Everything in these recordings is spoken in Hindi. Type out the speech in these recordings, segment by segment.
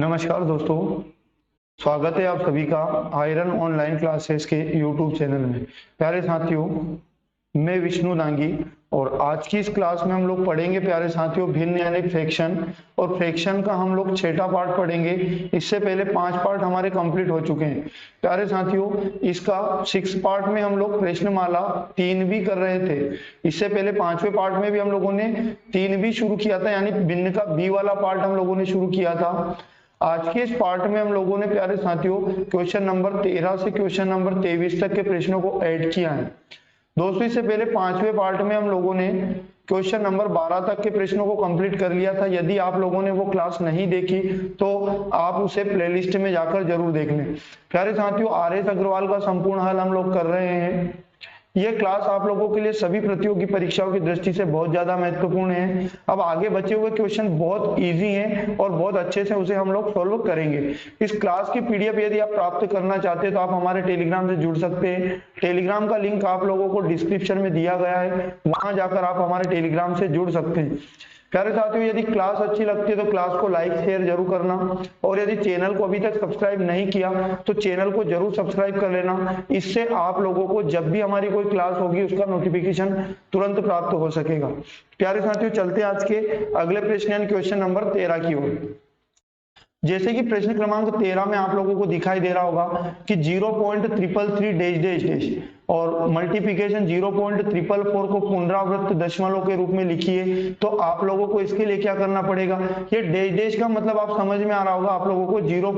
नमस्कार दोस्तों, स्वागत है आप सभी का आयरन ऑनलाइन क्लासेस के यूट्यूब चैनल में। प्यारे साथियों, मैं विष्णु नांगी और आज की इस क्लास में हम लोग पढ़ेंगे प्यारे साथियों भिन्न यानी फ्रैक्शन। और फ्रैक्शन का हम लोग छठा पार्ट पढ़ेंगे। इससे पहले 5 पार्ट हमारे कंप्लीट हो चुके हैं। प्यारे साथियों, इसका 6 पार्ट में हम लोग प्रश्नमाला 3 भी कर रहे थे। इससे पहले 5वें पार्ट में भी हम लोगों ने 3 भी शुरू किया था, यानी भिन्न का बी वाला पार्ट हम लोगों ने शुरू किया था। आज के इस पार्ट में हम लोगों ने प्यारे साथियों क्वेश्चन नंबर 13 से क्वेश्चन नंबर 23 तक के प्रश्नों को ऐड किया है। दोस्तों, इससे पहले 5वें पार्ट में हम लोगों ने क्वेश्चन नंबर 12 तक के प्रश्नों को कंप्लीट कर लिया था। यदि आप लोगों ने वो क्लास नहीं देखी तो आप उसे प्लेलिस्ट में जाकर जरूर देख लें। प्यारे साथियों, आर.एस. अग्रवाल का संपूर्ण हल हम लोग कर रहे हैं। ये क्लास आप लोगों के लिए सभी प्रतियोगी परीक्षाओं की दृष्टि से बहुत ज्यादा महत्वपूर्ण है। अब आगे बचे हुए क्वेश्चन बहुत इजी हैं और बहुत अच्छे से उसे हम लोग सॉल्व करेंगे। इस क्लास की पीडीएफ यदि आप प्राप्त करना चाहते हैं तो आप हमारे टेलीग्राम से जुड़ सकते हैं। टेलीग्राम का लिंक आप लोगों को डिस्क्रिप्शन में दिया गया है, वहां जाकर आप हमारे टेलीग्राम से जुड़ सकते हैं। प्यारे साथियों, यदि क्लास अच्छी लगती है तो क्लास को लाइक शेयर जरूर करना, और यदि चैनल को अभी तक सब्सक्राइब नहीं किया तो चैनल को जरूर सब्सक्राइब कर लेना। इससे आप लोगों को जब भी हमारी कोई क्लास होगी उसका नोटिफिकेशन तुरंत प्राप्त हो सकेगा। प्यारे साथियों, चलते हैं आज के अगले प्रश्न यानी क्वेश्चन नंबर 13 की ओर। जैसे कि प्रश्न क्रमांक 13 में आप लोगों को दिखाई दे रहा होगा कि 0.333 डैश डैश डैश और मल्टीप्लिकेशन 0.444 को पुनरावृत्त दशमलव के रूप में लिखिए। तो आप लोगों को इसके लिए क्या करना पड़ेगा, ये डैश डैश का मतलब आप समझ में आ रहा होगा आप लोगों को 0.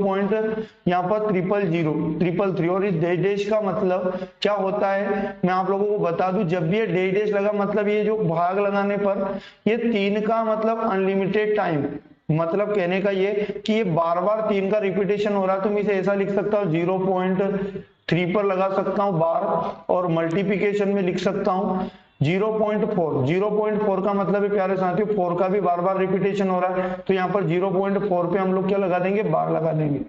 यहाँ पर 000 और इस डैश डैश का मतलब क्या होता है मैं आप लोगों को बता दूं। जब भी ये डैश डैश लगा मतलब ये जो भाग लगाने पर ये 3 का मतलब अनलिमिटेड टाइम, मतलब कहने का ये कि ये बार बार 3 का रिपीटेशन हो रहा है तो मैं इसे ऐसा लिख सकता हूँ 0.3 पर लगा सकता हूँ बार, और मल्टीप्लिकेशन में लिख सकता हूँ 0.4 का मतलब है प्यारे साथियों 4 का भी बार बार रिपीटेशन हो रहा है, तो यहाँ पर 0.4 पे हम लोग क्या लगा देंगे, बार लगा देंगे।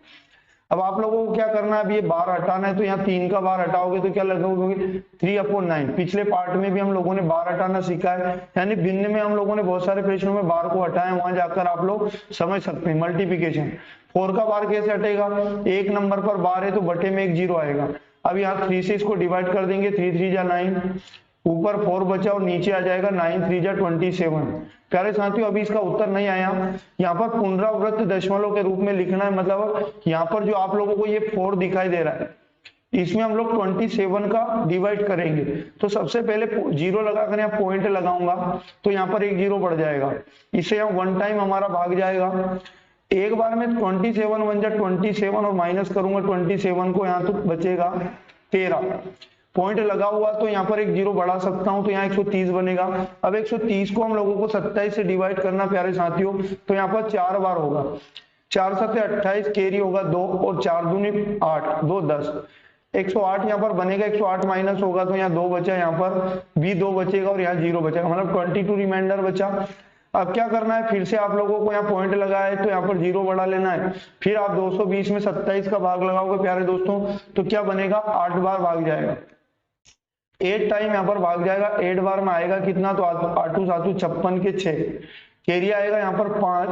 अब आप लोगों को क्या करना है, अब ये बार हटाना है तो यहाँ 3 का बार हटाओगे तो क्या लगाओगे 3/9। पिछले पार्ट में भी हम लोगों ने बार हटाना सीखा है, यानी भिन्न में हम लोगों ने बहुत सारे प्रश्नों में बार को हटाया, वहां जाकर आप लोग समझ सकते हैं। मल्टीप्लिकेशन 4 का बार कैसे हटेगा, 1 नंबर पर बार है तो बटे में एक 0 आएगा। अब यहाँ 3 से इसको डिवाइड कर देंगे, 3 3 जा 9, ऊपर 4 बचा और नीचे आ जाएगा 9 3 जा 27। प्यारे साथियों, अभी इसका उत्तर नहीं आया, यहाँ पर पुनरावृत्त दशमलव के रूप में लिखना है। मतलब यहाँ पर जो आप लोगों को ये 4 दिखाई दे रहा है इसमें हम लोग 27 का डिवाइड करेंगे। तो सबसे पहले 0 लगाकर यहाँ पॉइंट लगाऊंगा तो यहाँ पर एक 0 बढ़ जाएगा, इससे यहाँ 1 टाइम हमारा भाग जाएगा। एक बार में 27 बन जा 27 और माइनस करूंगा 27 को, यहाँ तो बचेगा 13। पॉइंट लगा हुआ तो यहाँ पर एक 0 बढ़ा सकता हूं तो यहाँ 130 बनेगा। अब 130 को हम लोगों को 27 से डिवाइड करना प्यारे साथियों, तो यहाँ पर 4 बार होगा, 4 7 28, कैरी होगा 2 और 4 दूनी 8, 2 10, 108 यहाँ पर बनेगा। 108 माइनस होगा तो यहाँ 2 बचा, यहाँ पर भी 2 बचेगा और यहाँ 0 बचेगा, मतलब 22 रिमाइंडर बचा। अब क्या करना है, फिर से आप लोगों को यहाँ पॉइंट लगाया है तो यहाँ पर 0 बढ़ा लेना है। फिर आप 220 में 27 का भाग लगाओगे प्यारे दोस्तों तो क्या बनेगा, 8 बार भाग जाएगा, 8 टाइम यहाँ पर भाग जाएगा। 8 बार में आएगा कितना, तो 8 7 56 के 6, कैरी आएगा यहाँ पर 5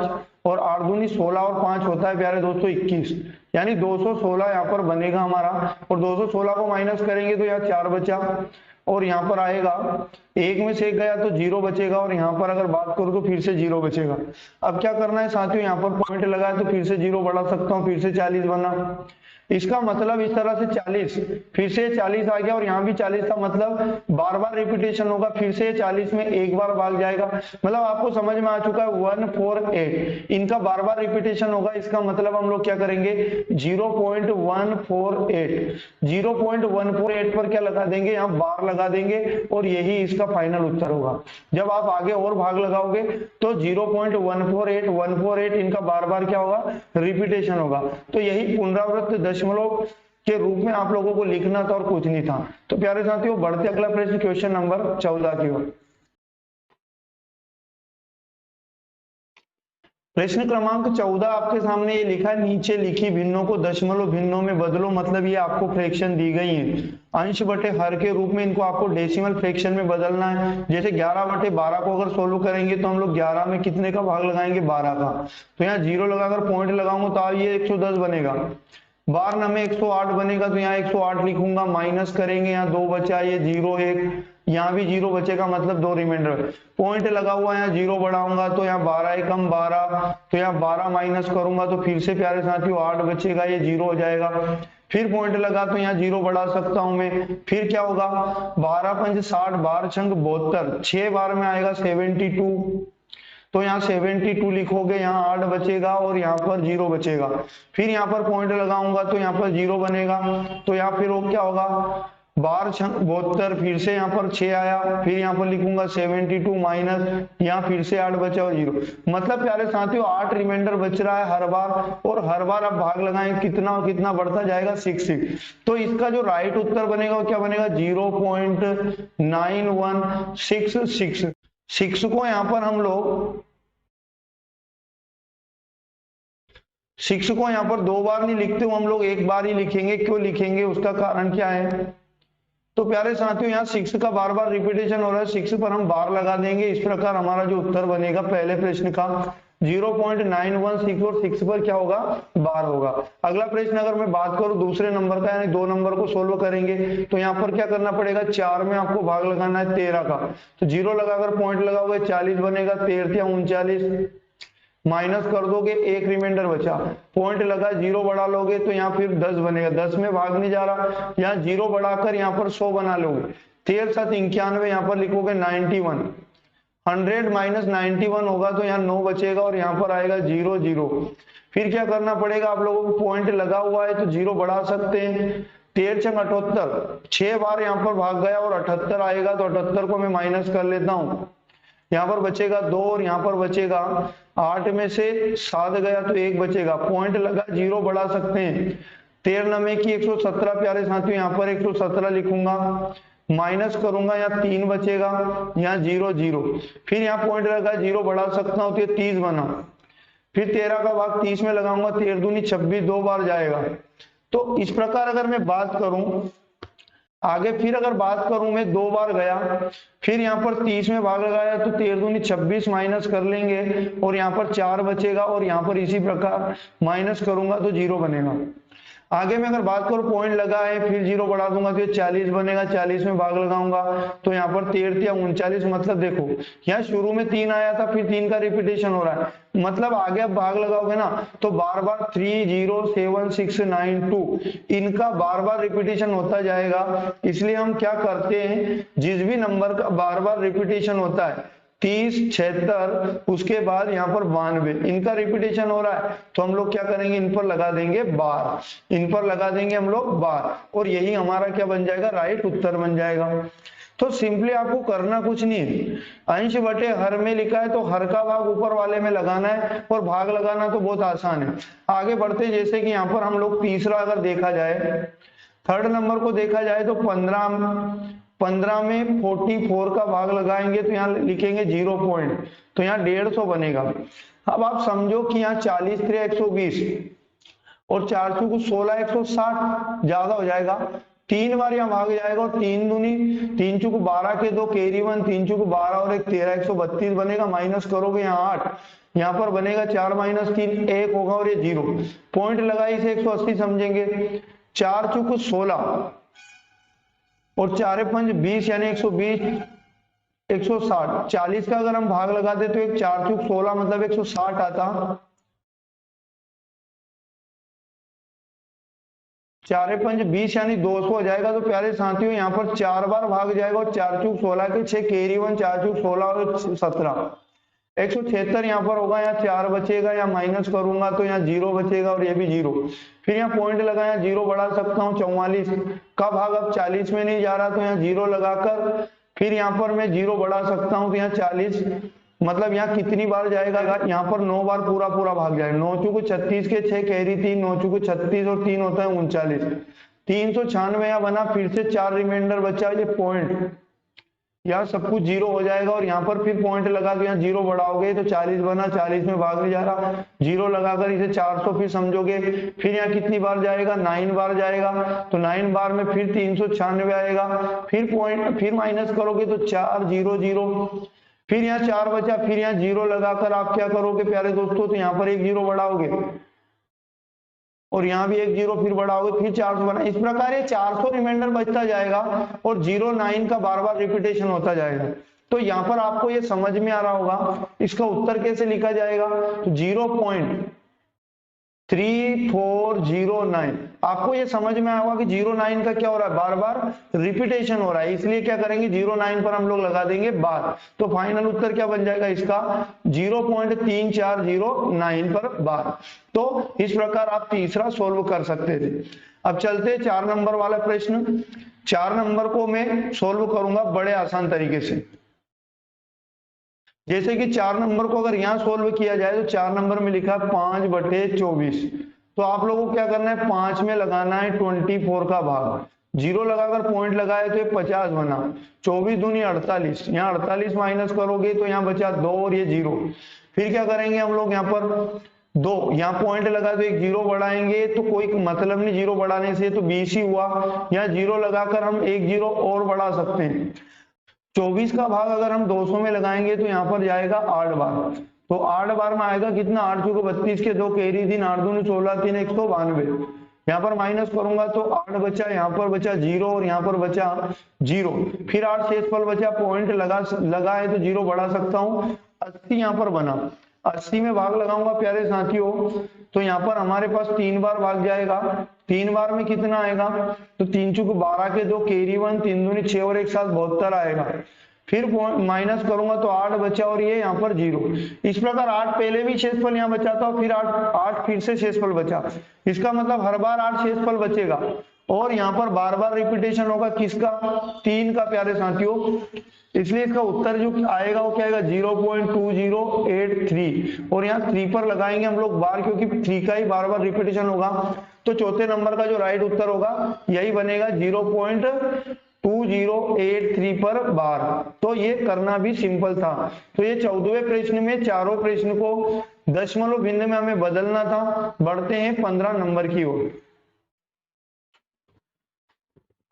और 8 दूनी 16 और 5 होता है प्यारे दोस्तों 21, यानी 216 यहाँ पर बनेगा हमारा। और 216 को माइनस करेंगे तो यहाँ 4 बचा और यहाँ पर आएगा, एक में से एक गया तो 0 बचेगा और यहाँ पर अगर बात करूँ तो फिर से 0 बचेगा। अब क्या करना है साथियों, यहाँ पर पॉइंट लगाया तो फिर से 0 बढ़ा सकता हूँ, फिर से 40 बना। इसका मतलब इस तरह से 40, फिर से 40 आ गया और यहाँ भी 40 का मतलब बार बार रिपीटेशन होगा, फिर से 40 में एक बार भाग जाएगा। मतलब आपको समझ में आ चुका है 148 इनका बार बार रिपीटेशन होगा। इसका मतलब हम लोग क्या करेंगे 0.148 पर क्या लगा देंगे, यहाँ बार लगा देंगे और यही इसका फाइनल उत्तर होगा। जब आप आगे और भाग लगाओगे तो 0.148 इनका बार बार क्या होगा, रिपीटेशन होगा। तो यही पुनरावृत्त दशमलव के रूप में आप लोगों को लिखना था और कुछ नहीं था। तो प्यारे साथियों, बढ़ते अगला प्रश्न क्वेश्चन नंबर 14 की ओर। प्रश्न क्रमांक 14 आपके सामने ये लिखा है, नीचे लिखी भिन्नों को दशमलव भिन्नों में बदलो। मतलब ये आपको फ्रैक्शन दी गई है अंश बटे हर के रूप में, इनको आपको डेसिमल फ्रैक्शन में बदलना है। जैसे 11 बटे 12 को अगर सोल्व करेंगे तो हम लोग 11 में कितने का भाग लगाएंगे, 12 का। तो यहाँ 0 लगाकर पॉइंट लगाऊंगा तो ये 110 बनेगा। 12 में 108 बनेगा, तो यहाँ 108 लिखूंगा, माइनस करेंगे, यहाँ 2 बचा, ये 0 1, यहाँ भी 0 बचेगा, मतलब 2 रिमाइंडर। पॉइंट लगा हुआ, यहाँ 0 बढ़ाऊंगा तो यहाँ 12 एकम 12, तो यहाँ 12 माइनस करूंगा तो फिर से प्यारे साथियों 8 बचेगा, ये 0 हो जाएगा। फिर पॉइंट लगा तो यहाँ 0 बढ़ा सकता हूं मैं, फिर क्या होगा, 12 पंच 60, 12 छंग 72, 6 बार में आएगा 72, तो यहाँ 72 लिखोगे, यहाँ 8 बचेगा और यहाँ पर 0 बचेगा। फिर यहाँ पर पॉइंट लगाऊंगा तो यहाँ पर 0 बनेगा, तो यहाँ फिर वो क्या होगा, 12 छंग 72, फिर से यहाँ पर 6 आया, फिर यहाँ पर लिखूंगा 72 माइनस, यहाँ फिर से 8 बचा और 0। मतलब प्यारे साथियों 8 रिमाइंडर बच रहा है हर बार, और हर बार आप भाग लगाएं कितना कितना बढ़ता जाएगा, 6 तो इसका जो राइट उत्तर बनेगा वो क्या बनेगा, 0.9166। 6 को यहाँ पर हम लोग 6 को यहाँ पर 2 बार नहीं लिखते, हम लोग 1 बार ही लिखेंगे। क्यों लिखेंगे, उसका कारण क्या है। तो प्यारे साथियों यहाँ 6 का बार बार रिपीटेशन हो रहा है, 6 पर हम बार लगा देंगे। इस प्रकार हमारा जो उत्तर बनेगा पहले प्रश्न का 0.916, और 6 पर क्या होगा, बार होगा। अगला प्रश्न अगर मैं बात करूं दूसरे नंबर का, यानी 2 नंबर को सोल्व करेंगे, तो यहाँ पर क्या करना पड़ेगा, 4 में आपको भाग लगाना है 13 का, तो 0 लगाकर पॉइंट लगाओगे 40 बनेगा, 13 या 39, माइनस कर दोगे, 1 रिमाइंडर बचा, पॉइंट लगा, 0 बढ़ा लोगे तो यहाँ फिर 10 बनेगा, 10 में भाग नहीं जा रहा, यहाँ 0 बढ़ाकर यहाँ पर 100 बना लोगे, 13 7 91, यहाँ पर लिखोगे 91, 100 माइनस 91 होगा तो यहाँ 9 बचेगा और यहाँ पर आएगा 0 0। फिर क्या करना पड़ेगा, आप लोगों को पॉइंट लगा हुआ है तो 0 बढ़ा सकते हैं, 13 छंग 78, 6 बार यहाँ पर भाग गया और 78 आएगा, तो 78 को मैं माइनस कर लेता हूँ, यहाँ पर बचेगा 2 और यहाँ पर बचेगा 8 में से 7 गया तो 1 बचेगा, पॉइंट लगा, 0 बढ़ा सकते हैं, 13 में की 117 प्यारे साथियों, यहाँ पर 117 लिखूंगा, माइनस करूंगा, यहाँ 3 बचेगा, यहाँ 0 0, फिर यहाँ पॉइंट लगा, 0 बढ़ा सकता हूँ तो ये 30 बना, फिर 13 का भाग 30 में लगाऊंगा, 13 दूनी 26, 2 बार जाएगा। तो इस प्रकार अगर मैं बात करूं आगे, फिर अगर बात करूं मैं 2 बार गया, फिर यहाँ पर 30 में भाग लगाया तो 13 दूनी 26 माइनस कर लेंगे और यहाँ पर 4 बचेगा, और यहाँ पर इसी प्रकार माइनस करूंगा तो 0 बनेगा। आगे में अगर बात करूं पॉइंट लगा है, फिर 0 बढ़ा दूंगा तो 40 बनेगा, 40 में भाग लगाऊंगा तो यहाँ पर 13 या 39, मतलब देखो यहाँ शुरू में 3 आया था, फिर 3 का रिपीटेशन हो रहा है, मतलब आगे आप भाग लगाओगे ना तो बार बार 3 0 7 6 9 2 इनका बार बार रिपीटेशन होता जाएगा। इसलिए हम क्या करते हैं, जिस भी नंबर का बार बार रिपीटेशन होता है 30 76 उसके बाद यहाँ पर 92 इनका रिपीटेशन हो रहा है, तो हम लोग क्या करेंगे, इन पर लगा देंगे बार, इन पर लगा देंगे हम लोग बार, और यही हमारा क्या बन जाएगा, राइट उत्तर बन जाएगा। तो सिंपली आपको करना कुछ नहीं है, अंश बटे हर में लिखा है तो हर का भाग ऊपर वाले में लगाना है, और भाग लगाना तो बहुत आसान है। आगे बढ़ते, जैसे कि यहाँ पर हम लोग तीसरा अगर देखा जाए, थर्ड नंबर को देखा जाए तो 15 में 44 का भाग लगाएंगे तो यहाँ लिखेंगे 0 पॉइंट, तो यहाँ 150 बनेगा। अब आप समझो कि यहाँ 40 3 120 और 4 चूक 16 160 ज्यादा हो जाएगा, 3 बार यहाँ भाग जाएगा, और 3 दूनी 3 चूक 12 के 2 कैरी 1, 3 चूक 12 और 1 13 132 बनेगा, माइनस करोगे यहाँ 8, यहाँ पर बनेगा 4 माइनस 3 1 होगा और ये 0, पॉइंट लगाई इसे 180 समझेंगे, 4 चूक 16 और 4 5 20 यानी 120 160, 40 का अगर हम भाग लगाते तो एक 4 चूक 16 मतलब 160 आता, 4 5 20 यानी 200 हो जाएगा। तो प्यारे साथियों यहाँ पर 4 बार भाग जाएगा, और 4 चूक 16 के 6 कैरी 1, 4 चूक 16 और 17 176 यहाँ पर होगा, यहाँ 4 बचेगा, यहाँ माइनस करूंगा तो यहाँ 0 बचेगा और ये भी 0, फिर यहाँ पॉइंट लगाया, 0 बढ़ा सकता हूँ, 44 का भाग अब 40 में नहीं जा रहा तो यहाँ 0 लगाकर फिर यहाँ पर मैं 0 बढ़ा सकता हूँ तो यहाँ 40, मतलब यहाँ कितनी बार जाएगा, यहाँ पर 9 बार पूरा पूरा भाग जाएगा, 9 चूक 36 के 6 कैरी 3, 9 चूक 36 और 3 होता है 39, 396 यहाँ बना, फिर से 4 रिमाइंडर बचा, ये पॉइंट यहाँ सब कुछ जीरो हो जाएगा और यहाँ पर फिर पॉइंट लगा के यहाँ जीरो बढ़ाओगे तो 40 बना, 40 में भाग नहीं जा रहा, जीरो लगाकर इसे 400 फिर समझोगे, फिर यहाँ कितनी बार जाएगा, 9 बार जाएगा, तो 9 बार में फिर 396 आएगा, फिर पॉइंट फिर माइनस करोगे तो 4 0 0, फिर यहाँ 4 बचा, फिर यहाँ जीरो लगाकर आप क्या करोगे प्यारे दोस्तों, तो यहाँ पर एक जीरो बढ़ाओगे और यहाँ भी एक जीरो फिर बढ़ाओगे, फिर 400 बना, इस प्रकार ये 400 रिमाइंडर बचता जाएगा और 09 का बार बार रिपीटेशन होता जाएगा। तो यहाँ पर आपको ये समझ में आ रहा होगा इसका उत्तर कैसे लिखा जाएगा, तो 0.3409। आपको ये समझ में आएगा कि 09 का क्या हो रहा है, बार बार रिपीटेशन हो रहा है, इसलिए क्या करेंगे 09 पर हम लोग लगा देंगे बार, तो फाइनल उत्तर क्या बन जाएगा इसका 0.3409 पर बार। तो इस प्रकार आप तीसरा सोल्व कर सकते थे। अब चलते हैं 4 नंबर वाला प्रश्न। 4 नंबर को मैं सोल्व करूंगा बड़े आसान तरीके से। जैसे कि 4 नंबर को अगर यहां सोल्व किया जाए तो 4 नंबर में लिखा 5/24, तो आप लोगों को क्या करना है, 5 में लगाना है 24 का भाग, जीरो लगाकर पॉइंट लगाए तो ये 50 बना, 24 दूनी 48, यहाँ 48 माइनस करोगे तो यहाँ बचा 2 और ये जीरो, फिर क्या करेंगे हम लोग यहाँ पर 2, यहाँ पॉइंट लगा तो एक जीरो बढ़ाएंगे, तो कोई मतलब नहीं जीरो बढ़ाने से, तो 20 ही हुआ, यहाँ जीरो लगाकर हम एक जीरो और बढ़ा सकते हैं। 24 का भाग अगर हम 200 में लगाएंगे तो यहाँ पर जाएगा 8 बार, तो 8 बार में आएगा कितना, 8 चौको 32 के 2 कैरी थी, 8 दूनी 16, 3 192, यहाँ पर माइनस करूंगा तो 8 बचा, यहाँ पर बचा जीरो और यहाँ पर बचा जीरो, फिर 8 शेषफल बचा, पॉइंट लगा है तो जीरो बढ़ा सकता हूँ, 80 यहाँ पर बना, 80 में भाग लगाऊंगा प्यारे साथियों, तो यहाँ पर हमारे पास 3 बार भाग जाएगा, 3 बार में कितना आएगा, तो 3 चौको 12 के 2 कैरी 1, 3 दूनी 6 और एक साथ 72 आएगा, फिर माइनस करूंगा तो 8 बचा और ये यहाँ पर जीरो, इस प्रकार 8 पहले भी शेषफल यहाँ बचा था, फिर 8 फिर से शेषफल बचा, इसका मतलब हर बार 8 शेषफल बचेगा और यहाँ पर बार बार रिपीटेशन होगा किसका, 3 का प्यारे साथियों, इसलिए इसका उत्तर जो आएगा वो क्या आएगा 0.2083 और यहाँ 3 पर लगाएंगे हम लोग बार, क्योंकि 3 का ही बार बार रिपीटेशन होगा, तो चौथे नंबर का जो राइट उत्तर होगा यही बनेगा 0.2083 पर बार। तो ये करना भी सिंपल था। तो ये 14वें प्रश्न में चारों प्रश्न को दशमलव भिन्न में हमें बदलना था। बढ़ते हैं 15 नंबर की ओर।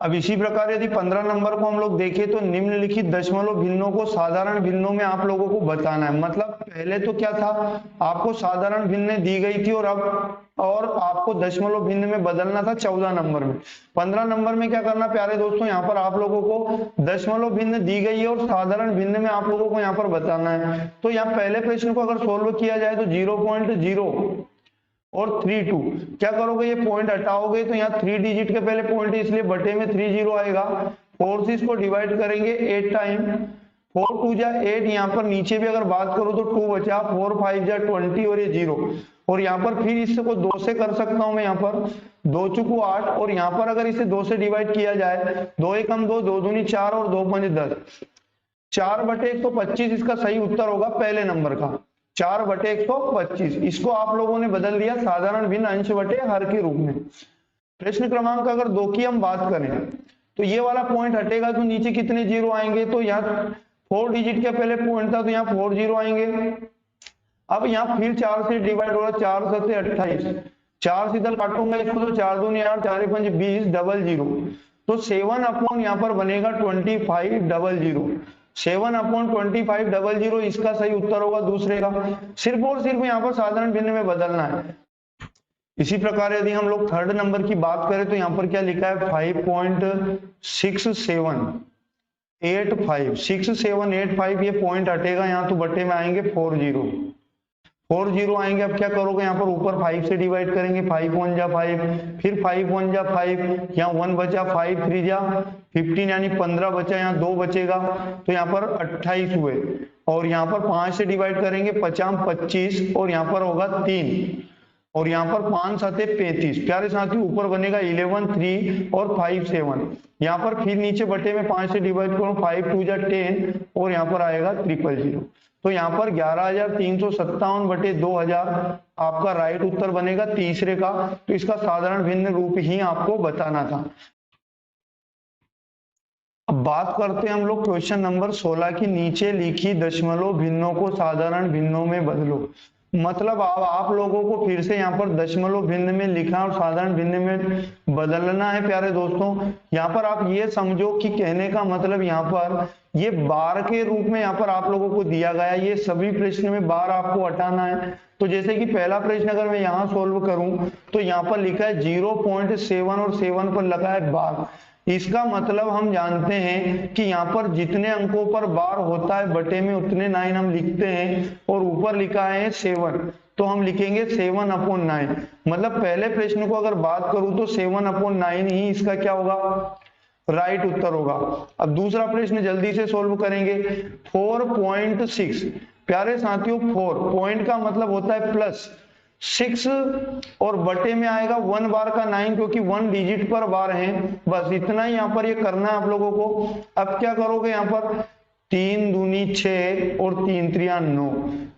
अब इसी प्रकार यदि 15 नंबर को हम लोग देखें तो निम्नलिखित दशमलव भिन्नों को साधारण भिन्नों में आप लोगों को बताना है। मतलब पहले तो क्या था, आपको साधारण भिन्न दी गई थी और आपको दशमलव भिन्न में बदलना था 14 नंबर में। 15 नंबर में क्या करना प्यारे दोस्तों, यहाँ पर आप लोगों को दशमलव भिन्न दी गई है और साधारण भिन्न में आप लोगों को यहाँ पर बताना है। तो यहाँ पहले प्रश्न को अगर सोल्व किया जाए तो 0.0 और 32 क्या करोगे, ये पॉइंट हटाओगे तो यहाँ 3 डिजिट के पहले पॉइंट है इसलिए बटे में 30 आएगा। 4 से इसको डिवाइड करेंगे 8 टाइम, 4 2 जा 8, यहाँ पर नीचे भी अगर बात करो तो 2 बचा, 4 5 जा 20 और ये 0, और यहाँ पर फिर इसको 2 से कर सकता हूं मैं, यहाँ पर 2 चुकू 8 और यहाँ पर अगर इसे 2 से डिवाइड किया जाए 2 एकम 2, 2 दूनी 4 और 2 पंज 10, 4/125 इसका सही उत्तर होगा पहले नंबर का, 4/125। इसको आप लोगों ने बदल दिया साधारण भिन्न अंश बटे हर के रूप में। प्रश्न क्रमांक अगर 2 की हम बात करें तो ये वाला पॉइंट हटेगा तो नीचे कितने जीरो आएंगे, तो यहाँ 4 डिजिट के पहले पॉइंट था तो यहाँ 4 जीरो आएंगे। अब यहाँ फिर 4 से डिवाइड हो रहा, 4 से 28, 4 से इधर काटूंगा इसको तो 4 दूनी 8, 4 पंज 20, डबल जीरो, तो 7 अपॉन यहाँ पर बनेगा 25 डबल जीरो, 7/2500 इसका सही उत्तर होगा दूसरे का। सिर्फ और सिर्फ यहाँ पर साधारण भिन्न में बदलना है। इसी प्रकार यदि हम लोग थर्ड नंबर की बात करें तो यहाँ पर क्या लिखा है 5.6785 ये पॉइंट हटेगा यहाँ तो बटे में आएंगे 40 आएंगे। अब क्या करोगे, यहाँ पर ऊपर 5 से डिवाइड करेंगे, 5 1 जा 5, फिर 5 1 जा 5, यहाँ 1 बचा, 5 3 जा 15 यानी 15 बचा, यहाँ 2 बचेगा तो यहाँ पर 28 हुए, और यहाँ पर 5 से डिवाइड करेंगे 50 25 और यहाँ पर होगा 3 और यहाँ पर 5 7 35। प्यारे साथियों ऊपर बनेगा 11 3 और 5 7, यहाँ पर फिर नीचे बटे में 5 से डिवाइड करो, 5 2 जा 10 और यहाँ पर आएगा 000। तो यहाँ पर 11,357 बटे 2000 आपका राइट उत्तर बनेगा तीसरे का। तो इसका साधारण भिन्न रूप ही आपको बताना था। अब बात करते हैं हम लोग क्वेश्चन नंबर 16 की। नीचे लिखी दशमलव भिन्नों को साधारण भिन्नों में बदलो। मतलब अब आप लोगों को फिर से यहाँ पर दशमलव भिन्न में लिखा और साधारण भिन्न में बदलना है प्यारे दोस्तों। यहाँ पर आप ये समझो कि कहने का मतलब यहाँ पर ये बार के रूप में यहाँ पर आप लोगों को दिया गया है। ये सभी प्रश्न में बार आपको हटाना है। तो जैसे कि पहला प्रश्न अगर मैं यहाँ सोल्व करूं तो यहाँ पर लिखा है 0.7 और 7 पर लगा है बार। इसका मतलब हम जानते हैं कि यहाँ पर जितने अंकों पर बार होता है बटे में उतने 9 हम लिखते हैं, और ऊपर लिखा है 7 तो हम लिखेंगे 7/9। मतलब पहले प्रश्न को अगर बात करूं तो 7/9 ही इसका क्या होगा, राइट उत्तर होगा। अब दूसरा प्रश्न जल्दी से सोल्व करेंगे। 4.6 प्यारे साथियों, 4 पॉइंट का मतलब होता है प्लस 6 और बटे में आएगा 1 बार का 9 क्योंकि 1 डिजिट पर बार है। बस इतना ही यहाँ पर ये करना है आप लोगों को। अब क्या करोगे यहाँ पर 3 दूनी 6 और 3 त्रिया 9।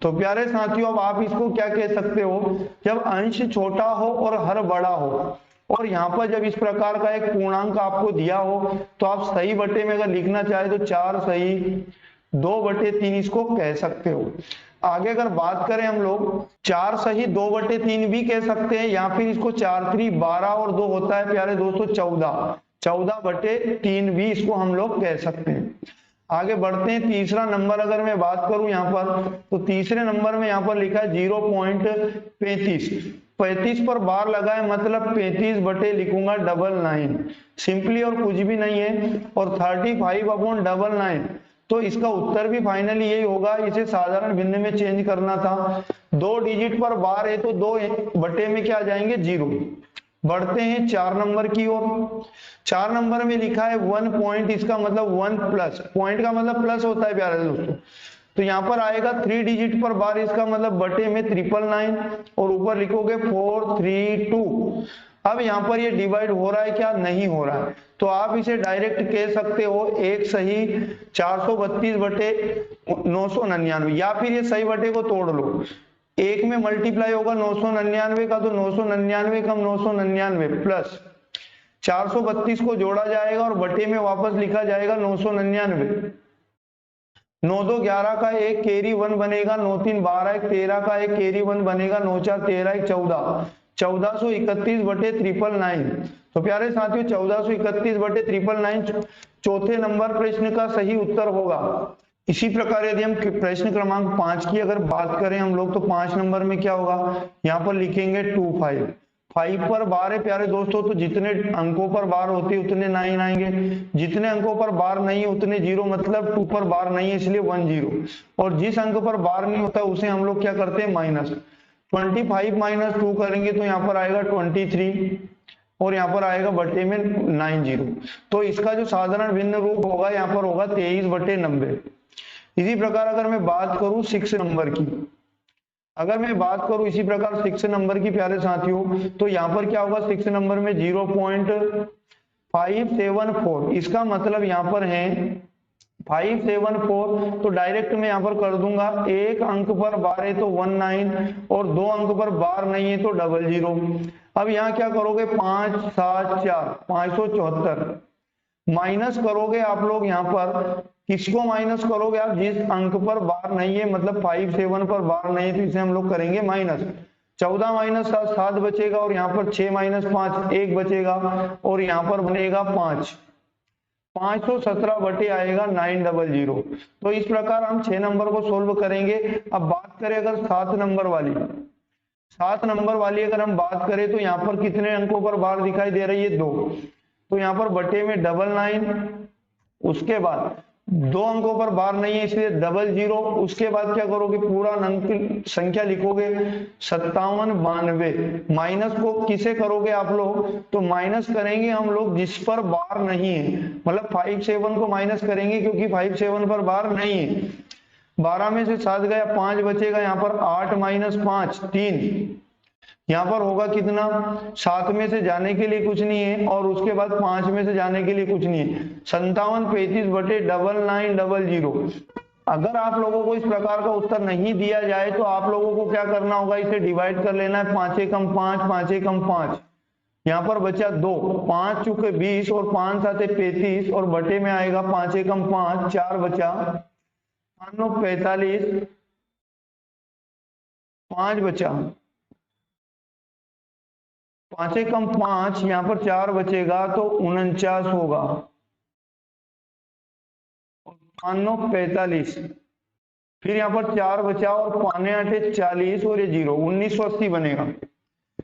तो प्यारे साथियों अब आप इसको क्या कह सकते हो, जब अंश छोटा हो और हर बड़ा हो और यहाँ पर जब इस प्रकार का एक पूर्णांक आपको दिया हो तो आप सही बटे में अगर लिखना चाहे तो 4 सही 2/3 इसको कह सकते हो। आगे अगर बात करें हम लोग 4 सही 2/3 भी कह सकते हैं, या फिर इसको 4 3 12 और 2 होता है प्यारे दोस्तों 14, 14/3 भी इसको हम लोग कह सकते हैं। आगे बढ़ते हैं। तीसरा नंबर अगर मैं बात करूं यहाँ पर तो तीसरे नंबर में यहाँ पर लिखा है 0.35। 35 पर बार लगा है मतलब 35 बटे लिखूंगा 99 सिंपली, और कुछ भी नहीं है। और 35/99 तो इसका उत्तर भी फाइनली यही होगा। इसे साधारण भिन्न में चेंज करना था। 2 डिजिट पर बार है तो 2 बटे में क्या आ जाएंगे 0। बढ़ते हैं 4 नंबर की ओर। 4 नंबर में लिखा है 1 पॉइंट, इसका मतलब 1 प्लस, पॉइंट का मतलब प्लस होता है प्यारे दोस्तों। तो यहाँ पर आएगा 3 डिजिट पर बार, इसका मतलब बटे में 999 और ऊपर लिखोगे 432। अब यहाँ पर ये डिवाइड हो रहा है क्या, नहीं हो रहा है, तो आप इसे डायरेक्ट कह सकते हो 1 सही 432/999, या फिर ये सही बटे को तोड़ लो। 1 में मल्टीप्लाई होगा 999 का, तो 999 कम 999 प्लस 432 को जोड़ा जाएगा और बटे में वापस लिखा जाएगा 999। 9 2 11 का एक कैरी 1 बनेगा, 9 3 12 एक 13 का एक कैरी 1 बनेगा, 9 4 13 एक 14, 1431/999। तो प्यारे साथियों 1431/999 चौथे नंबर प्रश्न का सही उत्तर होगा। इसी प्रकार यदि हम प्रश्न क्रमांक 5 की अगर बात करें हम लोग तो 5 नंबर में क्या होगा, यहाँ पर लिखेंगे 25। 5 पर बार है प्यारे दोस्तों, तो जितने अंकों पर बार होती है उतने 9 आएंगे, जितने अंकों पर बार नहीं है उतने 0, मतलब 2 पर बार नहीं है इसलिए 1 0, और जिस अंक पर बार नहीं होता उसे हम लोग क्या करते हैं माइनस। 25 - 2 करेंगे तो यहाँ पर आएगा 23 और यहाँ पर आएगा बटे में 90। तो इसका जो साधारण भिन्न रूप होगा यहाँ पर होगा 23/90। इसी प्रकार अगर मैं बात करूं 6 नंबर की, अगर मैं बात करूं इसी प्रकार 6 नंबर की प्यारे साथियों, तो यहाँ पर क्या होगा 6 नंबर में 0.574। इसका मतलब यहाँ पर है 574, तो डायरेक्ट मैं यहाँ पर कर दूंगा। एक अंक पर बार है तो 19 और 2 अंक पर बार नहीं है तो 00। अब यहाँ क्या करोगे 5 7 4 574 माइनस करोगे आप लोग। यहाँ पर किसको माइनस करोगे आप, जिस अंक पर बार नहीं है, मतलब 57 पर बार नहीं है तो इसे हम लोग करेंगे माइनस। 14 - 7 7 बचेगा, और यहाँ पर 6 - 5 1 बचेगा, और यहाँ पर बनेगा 5 517 बटे आएगा 900। तो इस प्रकार हम 6 नंबर को सोल्व करेंगे। अब बात करें अगर 7 नंबर वाली, 7 नंबर वाली अगर हम बात करें तो यहाँ पर कितने अंकों पर बार दिखाई दे रही है 2, तो यहाँ पर बटे में 99, उसके बाद 2 अंकों पर बार नहीं है इसलिए 00, उसके बाद क्या करोगे पूरा अंक संख्या लिखोगे 57 92। माइनस को किसे करोगे आप लोग, तो माइनस करेंगे हम लोग जिस पर बार नहीं है, मतलब 57 को माइनस करेंगे क्योंकि 57 पर बार नहीं है। 12 में से 7 गया 5 बचेगा, यहाँ पर 8 - 5 3, यहाँ पर होगा कितना, 7 में से जाने के लिए कुछ नहीं है और उसके बाद 5 में से जाने के लिए कुछ नहीं है, 57 35/9900। अगर आप लोगों को इस प्रकार का उत्तर नहीं दिया जाए तो आप लोगों को क्या करना होगा, इसे डिवाइड कर लेना है, 5 एकम 5 5 एकम 5, यहाँ पर बचा 2, 5 चुके 20 और 5 साथे 35 और बटे में आएगा 5 एकम 5, 4 बचा 5 9 45, 5 बचा 5 एकम 5, यहाँ पर 4 बचेगा तो 49 होगा, 5 9 45, फिर यहाँ पर 4 बचा और 5 8 40 और ये 0, 1980 बनेगा।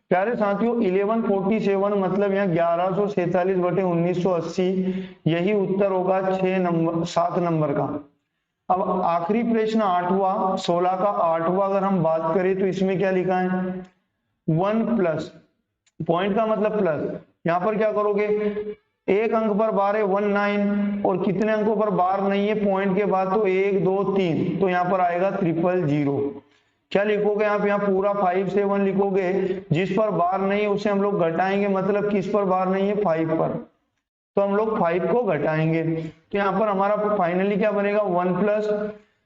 प्यारे साथियों 1147 मतलब यहाँ 1147 बटे 1980, यही उत्तर होगा 7 नंबर का। अब आखिरी प्रश्न 8वां, 16 का 8वां अगर हम बात करें तो इसमें क्या लिखा है, 1 प्लस, पॉइंट का मतलब प्लस, यहाँ पर क्या करोगे, एक अंक पर बार है 19 और कितने अंकों पर बार नहीं है पॉइंट के बाद, तो 1 2 3, तो यहाँ पर आएगा 000। क्या लिखोगे आप, यहाँ पूरा 5 7 लिखोगे, जिस पर बार नहीं है उसे हम लोग घटाएंगे, मतलब किस पर बार नहीं है, 5 पर, तो हम लोग 5 को घटाएंगे, तो यहाँ पर हमारा फाइनली क्या बनेगा, 1 प्लस